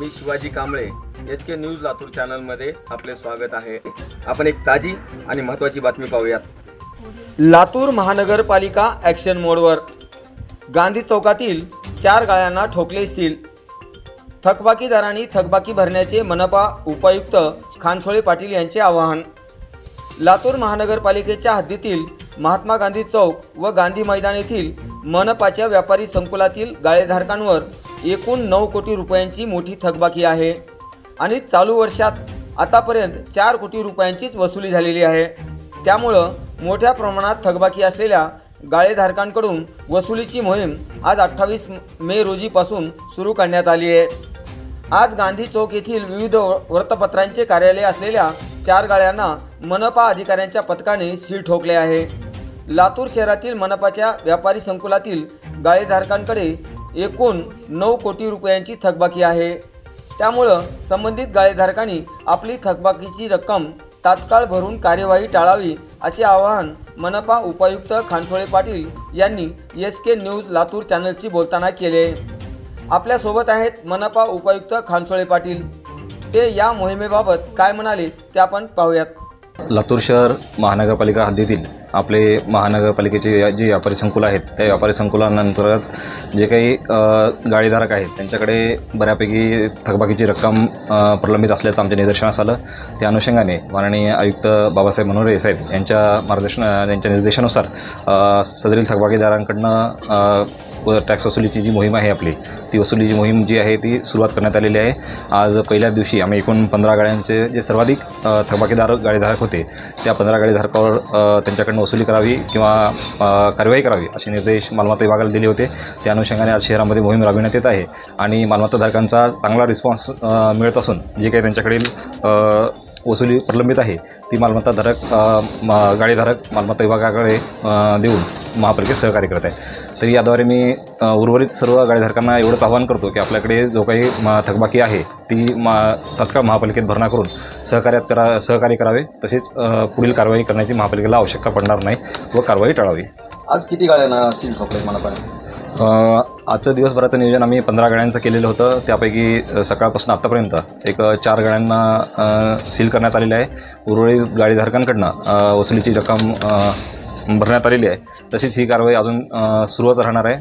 मी Shivaji Kamble SK news Latur चॅनलमध्ये आपले स्वागत आहे। आपण एक ताजी आणि महत्त्वाची बातमी पाहूयात। लातूर महानगरपालिका ॲक्शन मोडवर। गांधी चौकातील 4 गाळ्यांना ठोकले सील। थकबाकीदारांनी थकबाकी भरण्याचे मनपा उपायुक्त खानसोळे पाटील यांचे आवाहन। लातूर महानगरपालिकेच्या हद्दीतील महात्मा गांधी चौक व गांधी मैदान येथील मनपाच्या व्यापारी संकुलातील गाळेधारकांवर एकूण 9 कोटी रुपयांची मोठी थकबाकी आहे आणि चालू वर्षात आतापर्यंत 4 कोटी रुपयांचीच वसुली झालेली आहे। त्यामुळे मोठ्या प्रमाणात थकबाकी असलेल्या गाळेधारकांकडून वसुलीची मोहीम आज 28 मे रोजीपासून सुरू करण्यात आली आहे। आज गांधी चौक येथील विविध वृत्तपत्रांचे कार्यालय असलेल्या 4 गाळ्यांना मनपा अधिकाऱ्यांच्या पथकाने सील ठोकले आहे। लातूर शहरातील मनपाच्या व्यापारी संकुलातील गाळेधारकांकडे एकूण 9 कोटी रुपयांची थकबाकी आहे। त्यामुळे संबंधित गाळेधारकांनी आपली थकबाकीची रक्कम तात्काळ भरून कार्यवाही टाळावी असे आवाहन मनपा उपायुक्त खानसोळे पाटील यांनी SK न्यूज लातूर चॅनलशी बोलताना केले। आपल्या सोबत आहेत मनपा उपायुक्त खानसोळे पाटील। ते या मोहिमेबाबत काय म्हणाले ते आपण पाहूयात। लातूर शहर महानगरपालिका हद्दीतील आपले महानगरपालिकेचे जे व्यापारी संकुल आहेत त्या व्यापारी संकुलानंतर्गत जे काही गाळेधारक आहेत त्यांच्याकडे बऱ्यापैकी थकबाकीची रक्कम प्रलंबित असल्याचं आमच्या निदर्शनास आलं। त्या अनुषंगाने माननीय आयुक्त बाबासाहेब मनोरे साहेब यांच्या निर्देशानुसार सदरील थकबाकीदारांकडनं टॅक्स वसुलीची जी मोहीम आहे आपली ती वसुलीची मोहीम जी आहे ती सुरुवात करण्यात आलेली आहे। आज पहिल्याच दिवशी आम्ही एकूण 15 गाड्यांचे जे सर्वाधिक थकबाकीदार गाळेधारक होते त्या 15 गाळेधारकावर त्यांच्याकडनं वसुली करावी किंवा कार्यवाही करावी असे निर्देश मालमत्ता विभागाला दिले होते। त्या अनुषंगाने आज शहरामध्ये मोहीम राबविण्यात येत आहे आणि मालमत्ताधारकांचा चांगला रिस्पॉन्स मिळत असून जे काही त्यांच्याकडील वसुली प्रलंबित आहे ती मालमत्ताधारक गाळेधारक मालमत्ता विभागाकडे देऊन महापालिकेत सहकार्य करत आहे। तरी याद्वारे मी उर्वरित सर्व गाळेधारकांना एवढंच आवाहन करतो की आपल्याकडे जो काही थकबाकी आहे ती तात्काळ महापालिकेत भरणा करून सहकार्य करावे। तसेच पुढील कारवाई करण्याची महापालिकेला आवश्यकता पडणार नाही व कारवाई टाळावी। आज किती गाड्यांना सील ठोकले मनपाने? आजचं दिवसभराचं नियोजन आम्ही 15 गाड्यांचं केलेलं होतं। त्यापैकी सकाळपासून आत्तापर्यंत एक 4 गाड्यांना सील करण्यात आलेलं आहे। उर्वरित गाडीधारकांकडनं वसुलीची रक्कम भरण्यात आलेली आहे। तसेच ही कारवाई अजून सुरूच राहणार आहे।